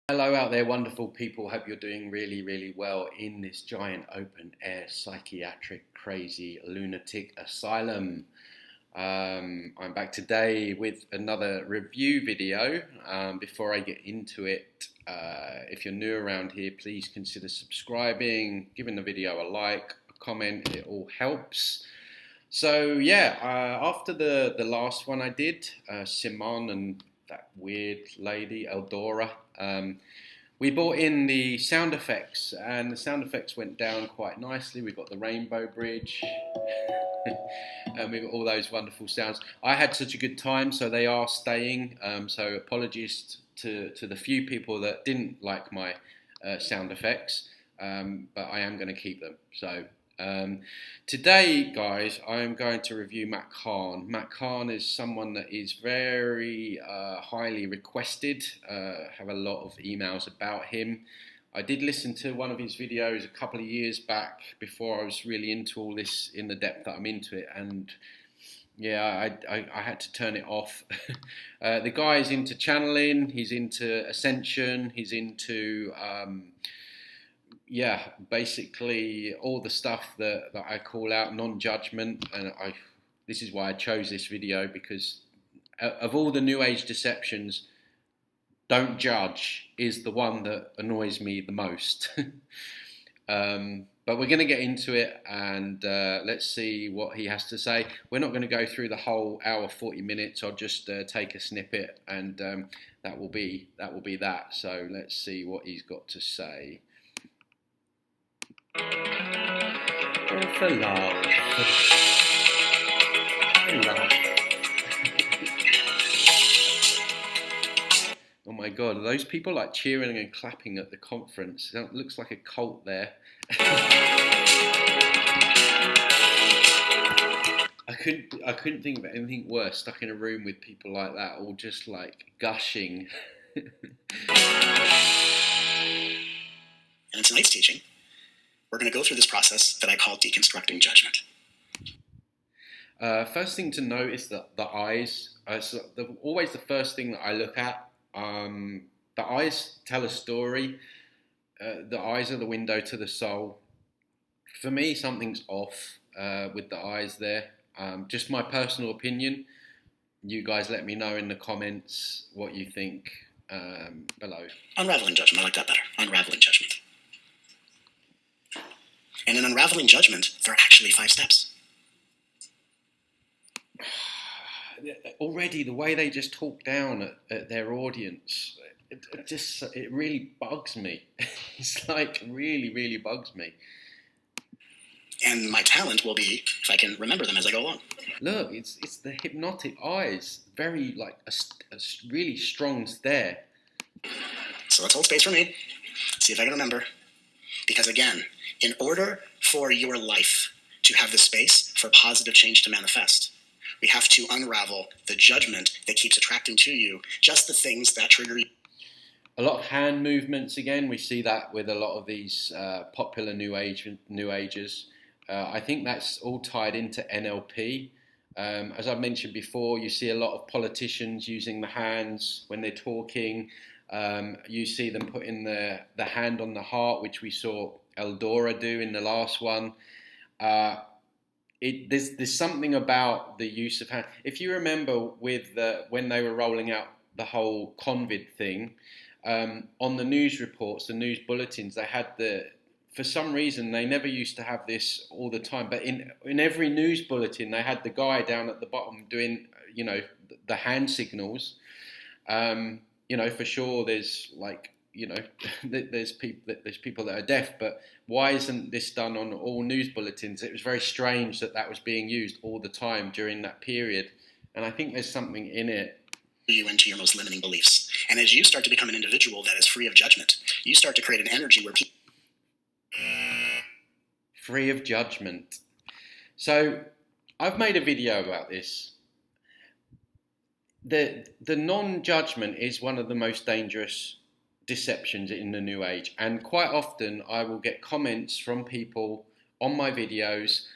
Hello out there, wonderful people. Hope you're doing really well in this giant open air psychiatric crazy lunatic asylum. I'm back today with another review video. Before I get into it, if you're new around here, please consider subscribing, giving the video a like, a comment. It all helps. So yeah, after the last one I did, Simon and that weird lady, Eldora, we brought in the sound effects, and the sound effects went down quite nicely. We've got the rainbow bridge, and we've got all those wonderful sounds. I had such a good time, so they are staying. So apologies to the few people that didn't like my sound effects, but I am going to keep them. So today, guys, I am going to review Matt Kahn. Matt Kahn is someone that is very highly requested. Have a lot of emails about him. I did listen to one of his videos a couple of years back before I was really into all this in the depth that I'm into it, and yeah, I had to turn it off. The guy is into channeling, he's into ascension, he's into yeah, basically all the stuff that I call out, non-judgment, and this is why I chose this video, because of all the New Age deceptions, don't judge is the one that annoys me the most. But we're going to get into it, and let's see what he has to say. We're not going to go through the whole hour 40 minutes. I'll just take a snippet, and that will be that. So let's see what he's got to say. Oh, for love. Oh my God, are those people like cheering and clapping at the conference? It looks like a cult there. I couldn't think of anything worse, stuck in a room with people like that, all just like gushing. And in tonight's teaching, we're going to go through this process that I call deconstructing judgment. First thing to note is that the eyes. Always the first thing that I look at. The eyes tell a story. The eyes are the window to the soul. For me, something's off with the eyes there. Just my personal opinion. You guys let me know in the comments what you think below. Unraveling judgment. I like that better. Unraveling judgment. And in unraveling judgment, there are actually 5 steps. Already, the way they just talk down at their audience, it really bugs me. It's like really bugs me. And my talent will be if I can remember them as I go along. Look, it's the hypnotic eyes, very like a really strong stare. So let's hold space for me. See if I can remember. Because again, in order for your life to have the space for positive change to manifest, we have to unravel the judgment that keeps attracting to you just the things that trigger you. A lot of hand movements again. We see that with a lot of these popular New Agers. I think that's all tied into NLP. As I mentioned before, you see a lot of politicians using the hands when they're talking. You see them putting the hand on the heart, which we saw Eldora do in the last one. There's something about the use of hand. If you remember with when they were rolling out the whole COVID thing, on the news reports, the news bulletins, they had for some reason, they never used to have this all the time, but in every news bulletin, they had the guy down at the bottom doing, the hand signals. For sure, there's like, there's people that are deaf, but why isn't this done on all news bulletins? It was very strange that was being used all the time during that period, and I think there's something in it. You into your most limiting beliefs, and as you start to become an individual that is free of judgment, you start to create an energy where people free of judgment. So I've made a video about this. The non-judgment is one of the most dangerous deceptions in the New Age, and quite often I will get comments from people on my videos.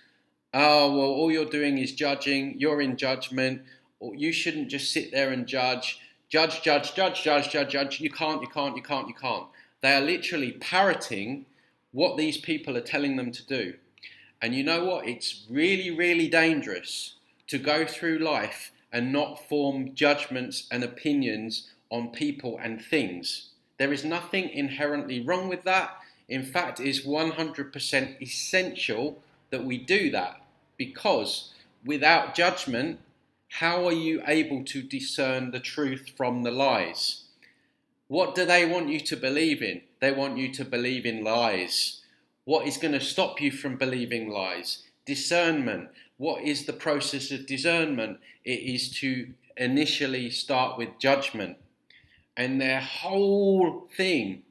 Oh, well, all you're doing is judging. You're in judgment. Or you shouldn't just sit there and judge. Judge, judge, judge, judge, judge, judge. You can't, you can't, you can't, you can't. They are literally parroting what these people are telling them to do. And you know what? It's really, really dangerous to go through life and not form judgments and opinions on people and things. There is nothing inherently wrong with that. In fact, it's 100% essential that we do that, because without judgment, how are you able to discern the truth from the lies? What do they want you to believe in? They want you to believe in lies. What is going to stop you from believing lies? Discernment. What is the process of discernment? It is to initially start with judgment. And their whole thing,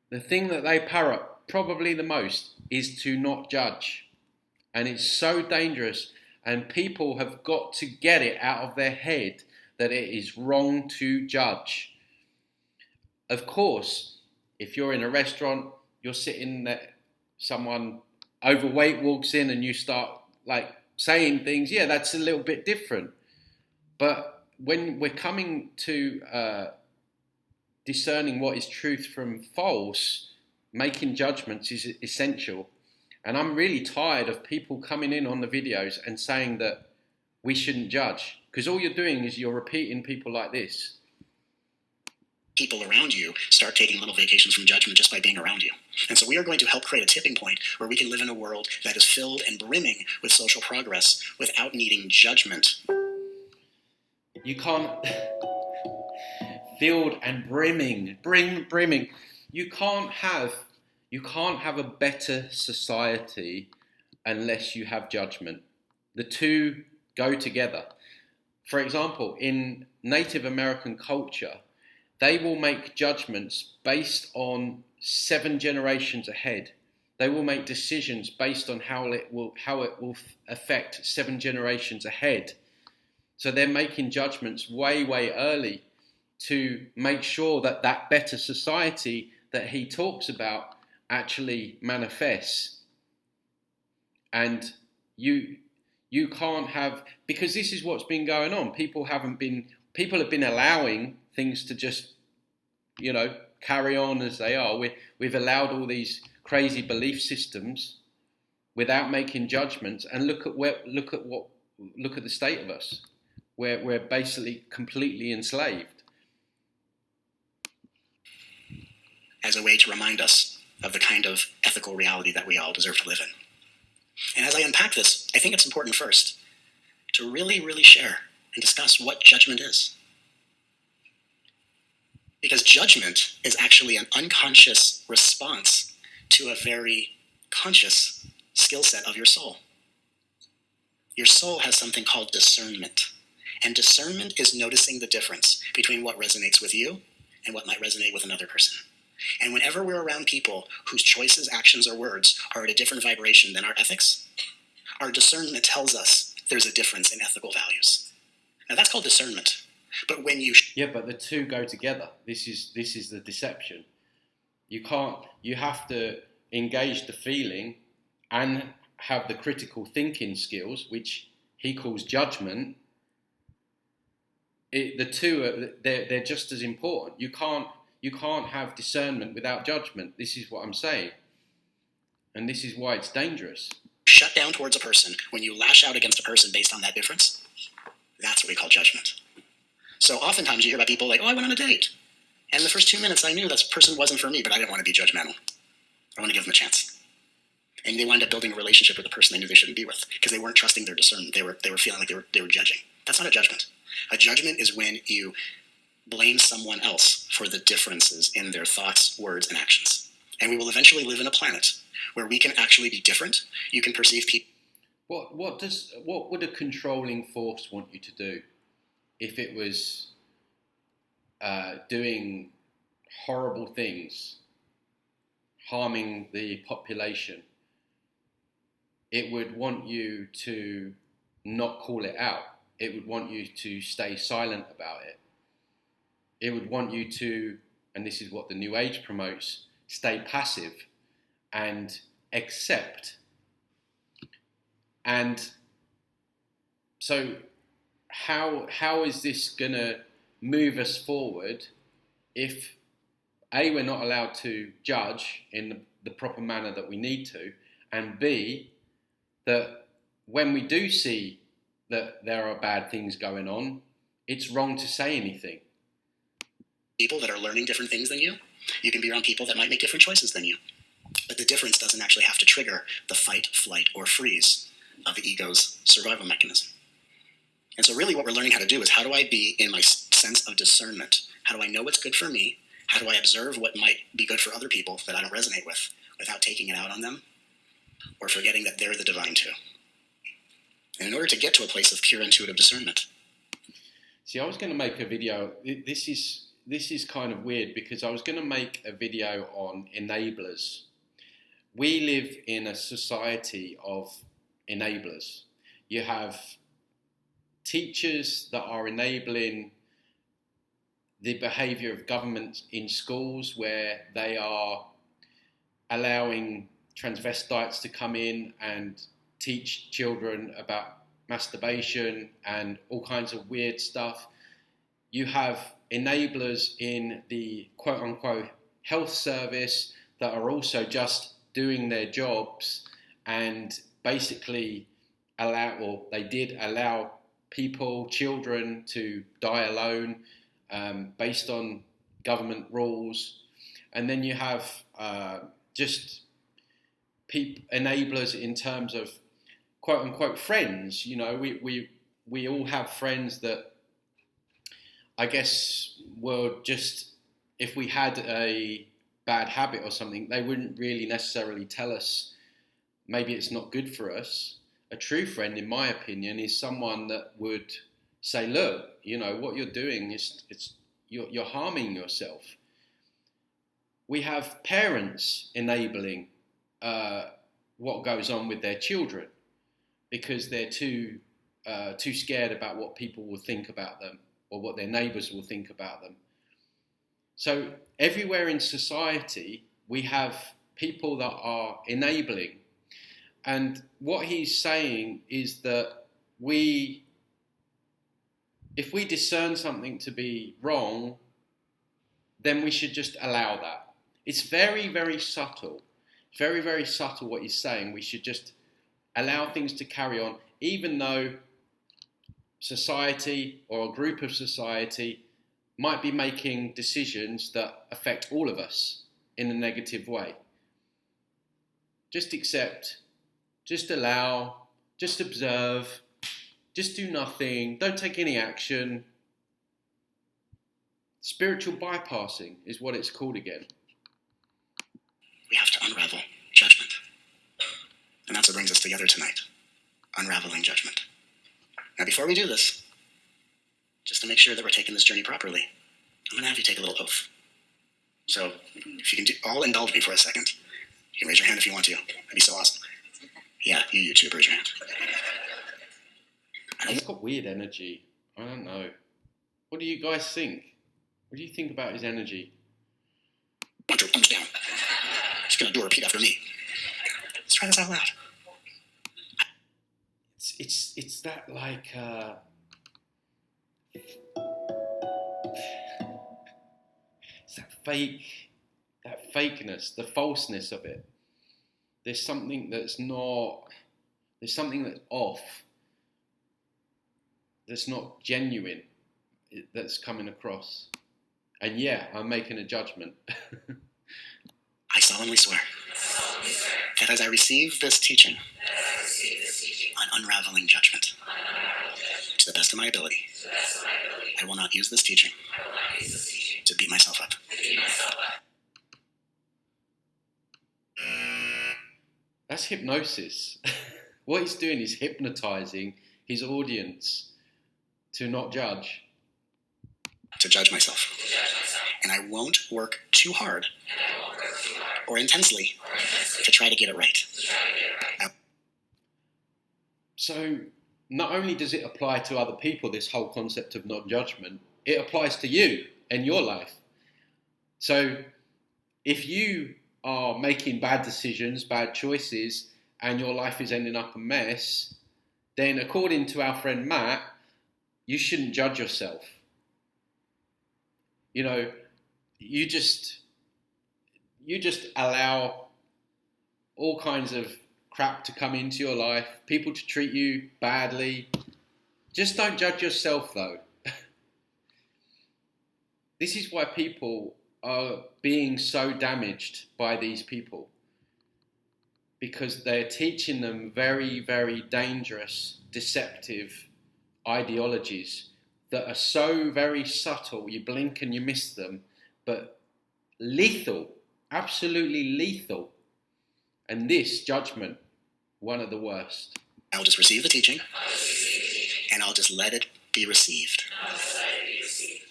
the thing that they parrot probably the most, is to not judge. And it's so dangerous. And people have got to get it out of their head that it is wrong to judge. Of course, if you're in a restaurant, you're sitting there, someone overweight walks in and you start like saying things, yeah, that's a little bit different. But when we're coming to discerning what is truth from false, making judgments is essential. And I'm really tired of people coming in on the videos and saying that we shouldn't judge, because all you're doing is you're repeating people like this. People around you start taking little vacations from judgment just by being around you. And so we are going to help create a tipping point where we can live in a world that is filled and brimming with social progress without needing judgment. You can't... filled and brimming. You can't have a better society unless you have judgment. The two go together. For example, in Native American culture, they will make judgments based on 7 generations ahead. They will make decisions based on how it will affect 7 generations ahead. So they're making judgments way, way early to make sure that that better society that he talks about actually manifests. And you can't have, because this is what's been going on. People have been allowing things to just, carry on as they are. We've allowed all these crazy belief systems without making judgments, and look at the state of us. We're basically completely enslaved. As a way to remind us of the kind of ethical reality that we all deserve to live in. And as I unpack this, I think it's important first to really, really share and discuss what judgment is. Because judgment is actually an unconscious response to a very conscious skill set of your soul. Your soul has something called discernment. And discernment is noticing the difference between what resonates with you and what might resonate with another person. And whenever we're around people whose choices, actions, or words are at a different vibration than our ethics, our discernment tells us there's a difference in ethical values. Now that's called discernment. But when you... but the two go together. This is the deception. You have to engage the feeling and have the critical thinking skills, which he calls judgment. The two, they're just as important. You can't have discernment without judgment. This is what I'm saying. And this is why it's dangerous. Shut down towards a person, when you lash out against a person based on that difference, that's what we call judgment. So oftentimes you hear about people like, I went on a date. And the first 2 minutes I knew that person wasn't for me, but I didn't want to be judgmental. I want to give them a chance. And they wind up building a relationship with the person they knew they shouldn't be with because they weren't trusting their discernment. They were feeling like they were judging. That's not a judgment. A judgment is when you blame someone else for the differences in their thoughts, words, and actions. And we will eventually live in a planet where we can actually be different. You can perceive people. What would a controlling force want you to do if it was doing horrible things, harming the population? It would want you to not call it out. It would want you to stay silent about it. It would want you to, and this is what the New Age promotes, stay passive and accept. And so how is this gonna move us forward if A, we're not allowed to judge in the proper manner that we need to, and B, that when we do see that there are bad things going on, it's wrong to say anything. People that are learning different things than you, you can be around people that might make different choices than you. But the difference doesn't actually have to trigger the fight, flight, or freeze of the ego's survival mechanism. And so really what we're learning how to do is, how do I be in my sense of discernment? How do I know what's good for me? How do I observe what might be good for other people that I don't resonate with without taking it out on them or forgetting that they're the divine too? And in order to get to a place of pure intuitive discernment. See, I was going to make a video. This is kind of weird because I was going to make a video on enablers. We live in a society of enablers. You have teachers that are enabling the behaviour of government in schools, where they are allowing transvestites to come in and teach children about masturbation and all kinds of weird stuff. You have enablers in the quote-unquote health service that are also just doing their jobs and basically allow people, children, to die alone based on government rules. And then you have just enablers in terms of quote-unquote friends. You know, we all have friends that I guess were just, if we had a bad habit or something, they wouldn't really necessarily tell us maybe it's not good for us. A true friend, in my opinion, is someone that would say, look, you know, what you're doing you're harming yourself. We have parents enabling what goes on with their children because they're too scared about what people will think about them or what their neighbours will think about them. So everywhere in society, we have people that are enabling. And what he's saying is that if we discern something to be wrong, then we should just allow that. It's very, very subtle. Very, very subtle what he's saying. We should just allow things to carry on, even though society or a group of society might be making decisions that affect all of us in a negative way. Just accept, just allow, just observe, just do nothing, don't take any action. Spiritual bypassing is what it's called again. We have to unravel judgment. And that's what brings us together tonight. Unraveling judgment. Now, before we do this, just to make sure that we're taking this journey properly, I'm going to have you take a little oath. So, if you can all indulge me for a second. You can raise your hand if you want to. That'd be so awesome. Yeah, you too, raise your hand. He's got weird energy. I don't know. What do you guys think? What do you think about his energy? Put your thumbs down. Just going to do a repeat after me. Let's try this out loud. It's that like it's that fakeness, the falseness of it. There's something that's off, that's not genuine, that's coming across. And yeah, I'm making a judgment. I solemnly swear that as I receive this teaching on unraveling judgment to the best of my ability, I will not use this teaching to beat myself up. That's hypnosis. What he's doing is hypnotizing his audience to not judge. To judge myself. And I won't work too hard or intensely to try to get it right. So not only does it apply to other people, this whole concept of non-judgment, it applies to you and your life. So if you are making bad decisions, bad choices, and your life is ending up a mess, then according to our friend Matt, you shouldn't judge yourself. You know, you just allow all kinds of crap to come into your life, people to treat you badly. Just don't judge yourself, though. This is why people are being so damaged by these people, because they're teaching them very, very dangerous, deceptive ideologies that are so very subtle, you blink and you miss them, but lethal, absolutely lethal. And this judgment, one of the worst. I'll just receive the teaching, and I'll just let it be received.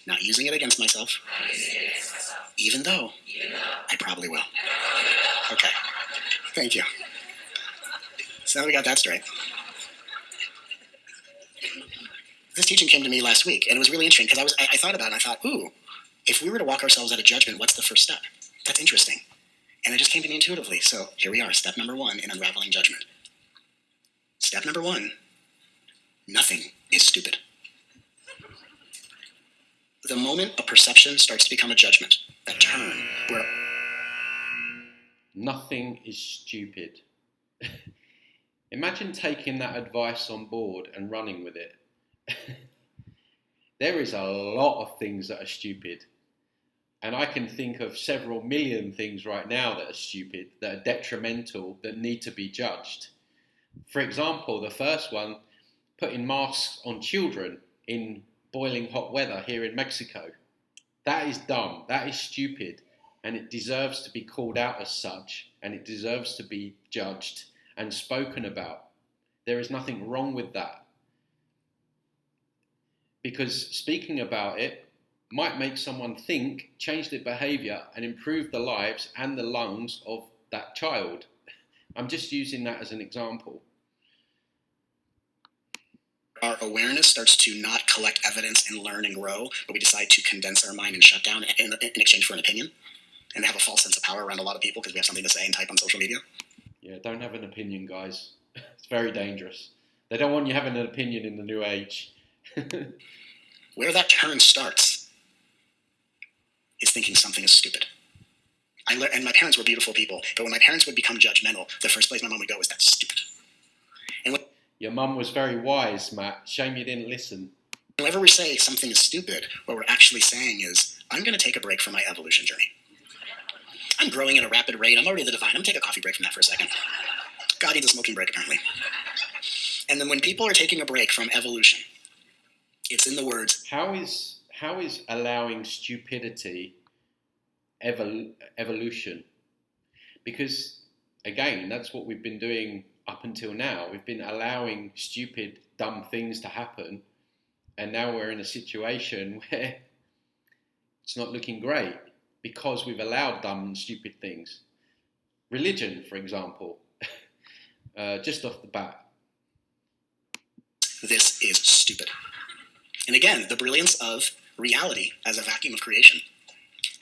Not using it against myself, even though I probably will. Okay, thank you. So now we got that straight. This teaching came to me last week, and it was really interesting because I thought about it, and I thought, ooh, if we were to walk ourselves out of judgment, what's the first step? That's interesting. And it just came to me intuitively. So here we are, step number 1 in unraveling judgment. Step number 1, nothing is stupid. The moment a perception starts to become a judgment, that turn where... Nothing is stupid. Imagine taking that advice on board and running with it. There is a lot of things that are stupid. And I can think of several million things right now that are stupid, that are detrimental, that need to be judged. For example, the first one, putting masks on children in boiling hot weather here in Mexico. That is dumb, that is stupid, and it deserves to be called out as such, and it deserves to be judged and spoken about. There is nothing wrong with that. Because speaking about it might make someone think, change their behaviour, and improve the lives and the lungs of that child. I'm just using that as an example. Our awareness starts to not collect evidence and learn and grow, but we decide to condense our mind and shut down in exchange for an opinion, and have a false sense of power around a lot of people because we have something to say and type on social media. Yeah, don't have an opinion, guys. It's very dangerous. They don't want you having an opinion in the new age. Where that turn starts is thinking something is stupid. And my parents were beautiful people, but when my parents would become judgmental, the first place my mom would go is, that's stupid. And your mum was very wise, Matt. Shame you didn't listen. whenever we say something is stupid, what we're actually saying is, I'm going to take a break from my evolution journey. I'm growing at a rapid rate. I'm already the divine. I'm going to take a coffee break from that for a second. God needs a smoking break, apparently. And then when people are taking a break from evolution, it's in the words. How is allowing stupidity evolution? Because, again, that's what we've been doing up until now. We've been allowing stupid, dumb things to happen. And now we're in a situation where it's not looking great because we've allowed dumb and stupid things. Religion, for example, just off the bat. This is stupid. And again, the brilliance of reality as a vacuum of creation.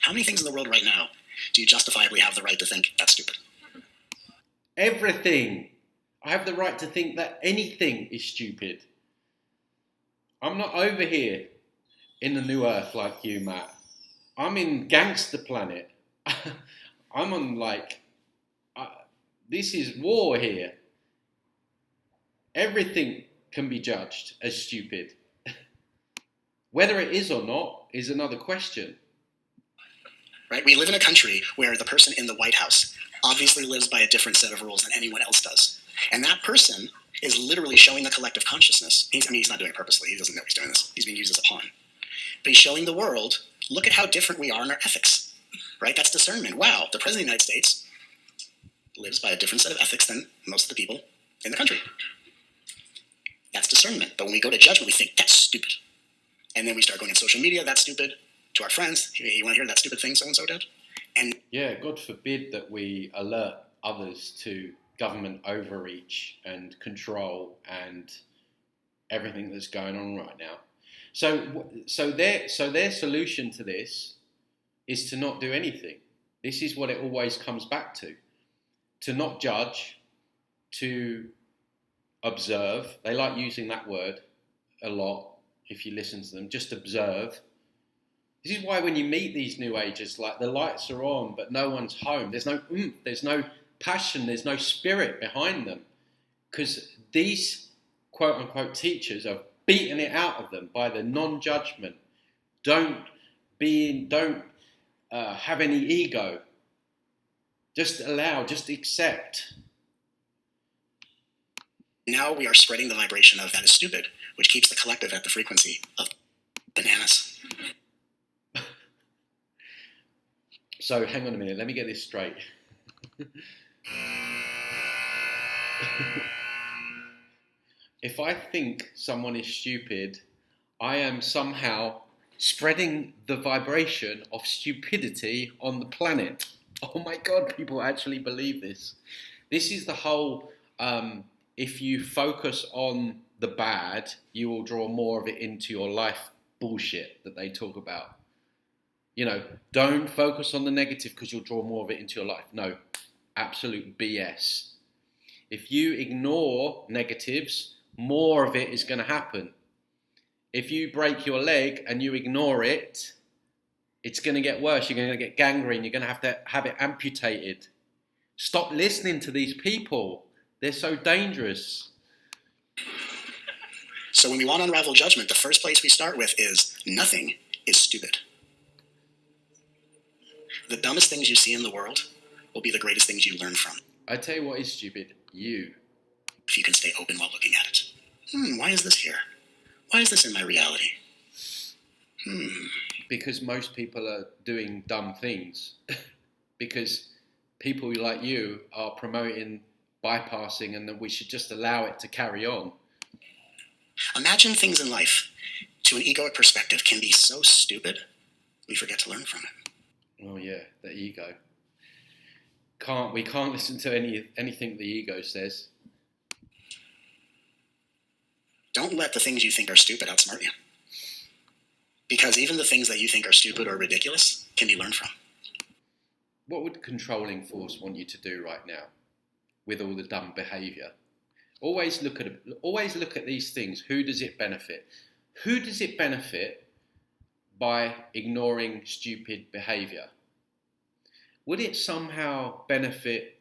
How many things in the world right now do you justifiably have the right to think that's stupid? Everything. I have the right to think that anything is stupid. I'm not over here in the new earth like you, Matt. I'm in gangster planet. I'm on this is war here. Everything can be judged as stupid. Whether it is or not is another question. Right? We live in a country where the person in the White House obviously lives by a different set of rules than anyone else does. And that person is literally showing the collective consciousness. He's not doing it purposely. He doesn't know he's doing this. He's being used as a pawn. But he's showing the world, look at how different we are in our ethics. Right? That's discernment. Wow, the President of the United States lives by a different set of ethics than most of the people in the country. That's discernment. But when we go to judgment, we think, that's stupid. And then we start going on social media, that's stupid. To our friends, you want to hear that stupid thing so-and-so did? And yeah, God forbid that we alert others to government overreach and control and everything that's going on right now. So their solution to this is to not do anything. This is what it always comes back to not judge, to observe. They like using that word a lot if you listen to them. Just observe. This is why when you meet these New Agers, like the lights are on, but no one's home. There's no oomph, there's no passion, there's no spirit behind them. Because these quote-unquote teachers are beating it out of them by the non-judgment. Don't have any ego. Just allow, just accept. Now we are spreading the vibration of that is stupid, which keeps the collective at the frequency of bananas. So hang on a minute, let me get this straight. If I think someone is stupid, I am somehow spreading the vibration of stupidity on the planet. Oh my God, people actually believe this. This is the whole, if you focus on the bad, you will draw more of it into your life bullshit that they talk about. You know, don't focus on the negative because you'll draw more of it into your life. No, absolute BS. If you ignore negatives, more of it is going to happen. If you break your leg and you ignore it, it's going to get worse. You're going to get gangrene. You're going to have it amputated. Stop listening to these people. They're so dangerous. So when we want to unravel judgment, the first place we start with is nothing is stupid. The dumbest things you see in the world will be the greatest things you learn from. I tell you what is stupid. You. If you can stay open while looking at it. Why is this here? Why is this in my reality? Because most people are doing dumb things. Because people like you are promoting bypassing and that we should just allow it to carry on. Imagine things in life to an egoic perspective can be so stupid, we forget to learn from it. Oh yeah, the ego. We can't listen to anything the ego says. Don't let the things you think are stupid outsmart you. Because even the things that you think are stupid or ridiculous can be learned from. What would controlling force want you to do right now with all the dumb behaviour? Always look at these things. Who does it benefit? Who does it benefit by ignoring stupid behaviour? Would it somehow benefit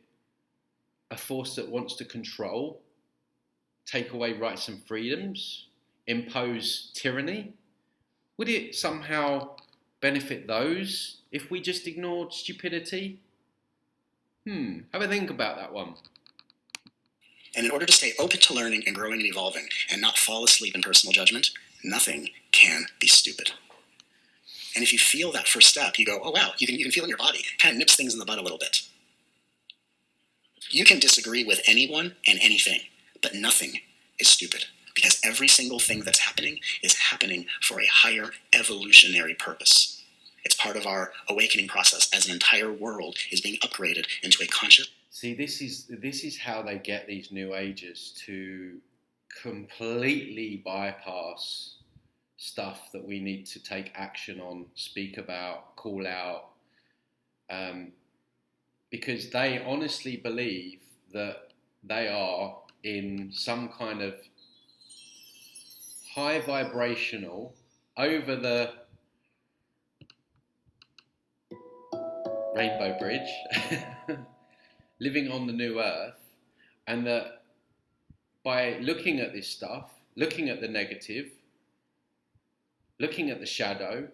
a force that wants to control, take away rights and freedoms, impose tyranny? Would it somehow benefit those if we just ignored stupidity? Have a think about that one. And in order to stay open to learning and growing and evolving and not fall asleep in personal judgment, nothing can be stupid. And if you feel that first step, you go, oh wow, you can feel it in your body. It kind of nips things in the bud a little bit. You can disagree with anyone and anything, but nothing is stupid. Because every single thing that's happening is happening for a higher evolutionary purpose. It's part of our awakening process as an entire world is being upgraded into a conscious... See, this is how they get these New Agers to completely bypass stuff that we need to take action on, speak about, call out, because they honestly believe that they are in some kind of high vibrational, over the rainbow bridge, living on the new earth, and that by looking at this stuff, looking at the negative, looking at the shadow,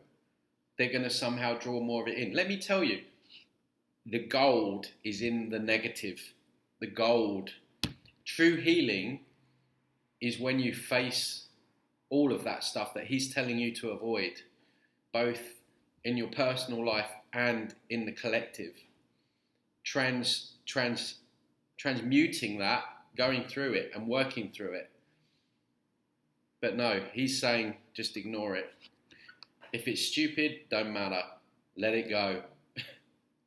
they're going to somehow draw more of it in. Let me tell you, the gold is in the negative. The gold. True healing is when you face all of that stuff that he's telling you to avoid, both in your personal life and in the collective. Transmuting that, going through it and working through it. But no, he's saying just ignore it. If it's stupid, don't matter. Let it go.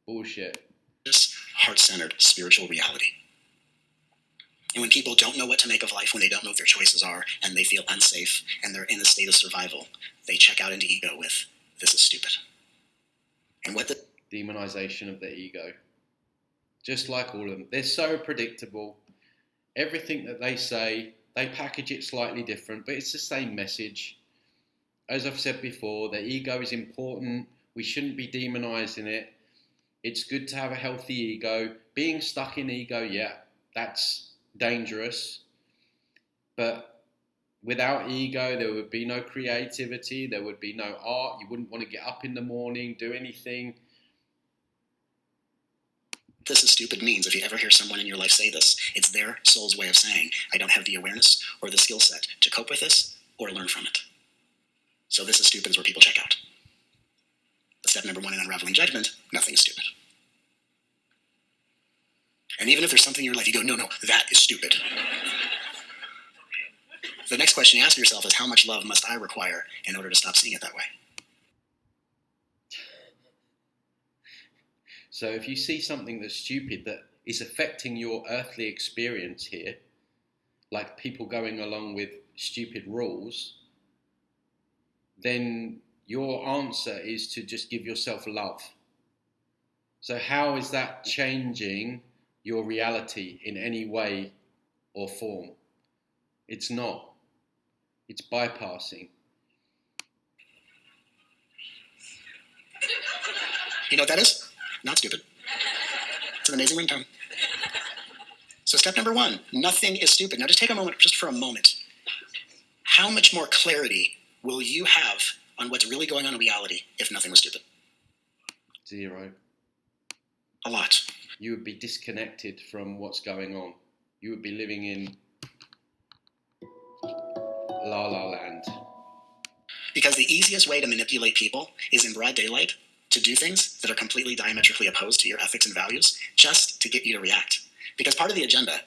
Bullshit. This heart-centered spiritual reality. And when people don't know what to make of life, when they don't know what their choices are, and they feel unsafe, and they're in a state of survival, they check out into ego with, this is stupid. And what the... Demonization of the ego. Just like all of them. They're so predictable. Everything that they say, they package it slightly different, but it's the same message. as I've said before, the ego is important. We shouldn't be demonizing it. It's good to have a healthy ego. Being stuck in ego, yeah, that's dangerous. But without ego, there would be no creativity. There would be no art. You wouldn't want to get up in the morning, do anything. This is stupid means, if you ever hear someone in your life say this, it's their soul's way of saying, I don't have the awareness or the skill set to cope with this or learn from it. So this is stupid is where people check out. But step number 1 in unraveling judgment, nothing is stupid. And even if there's something in your life, you go, no, that is stupid. The next question you ask yourself is, how much love must I require in order to stop seeing it that way? So if you see something that's stupid that is affecting your earthly experience here, like people going along with stupid rules, then your answer is to just give yourself love. So how is that changing your reality in any way or form? It's not. It's bypassing. You know what that is? Not stupid. It's an amazing ringtone. So step number 1, nothing is stupid. Now just take a moment, just for a moment. How much more clarity will you have on what's really going on in reality if nothing was stupid? 0. A lot. You would be disconnected from what's going on. You would be living in La La Land. Because the easiest way to manipulate people is in broad daylight to do things that are completely diametrically opposed to your ethics and values, just to get you to react. Because part of the agenda,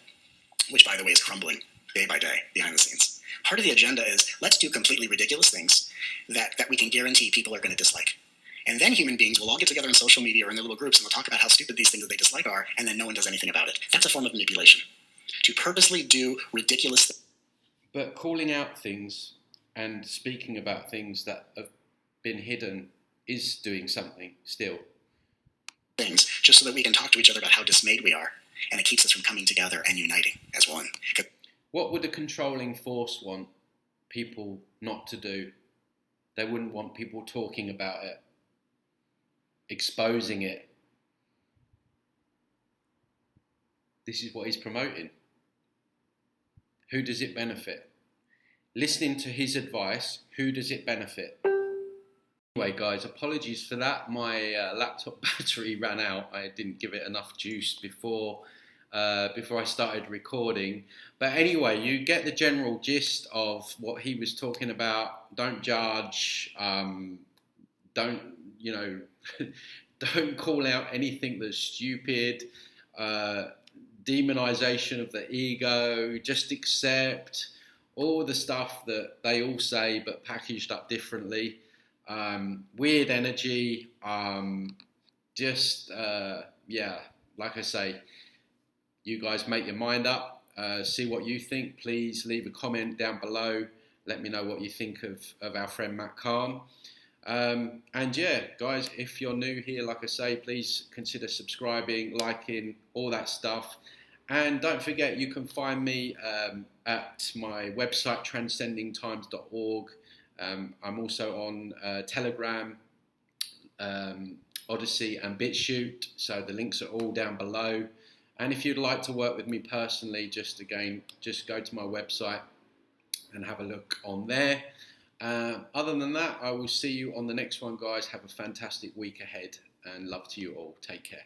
which by the way is crumbling day by day behind the scenes, part of the agenda is let's do completely ridiculous things that we can guarantee people are going to dislike. And then human beings will all get together in social media or in their little groups and they'll talk about how stupid these things that they dislike are, and then no one does anything about it. That's a form of manipulation. To purposely do ridiculous things. But calling out things and speaking about things that have been hidden is doing something still. Things just so that we can talk to each other about how dismayed we are, and it keeps us from coming together and uniting as one. What would a controlling force want people not to do? They wouldn't want people talking about it, exposing it. This is what he's promoting. Who does it benefit? Listening to his advice, who does it benefit? Anyway, guys, apologies for that. My laptop battery ran out. I didn't give it enough juice before I started recording. But anyway, you get the general gist of what he was talking about. Don't judge. Don't call out anything that's stupid. Demonization of the ego. Just accept all the stuff that they all say, but packaged up differently. Weird energy, like I say, you guys make your mind up, see what you think. Please leave a comment down below, let me know what you think of our friend Matt Kahn. And yeah, guys, if you're new here, like I say, please consider subscribing, liking, all that stuff. And don't forget, you can find me at my website, transcendingtimes.org. I'm also on Telegram, Odysee and BitChute, so the links are all down below. And if you'd like to work with me personally, just go to my website and have a look on there. Other than that, I will see you on the next one, guys. Have a fantastic week ahead, and love to you all. Take care.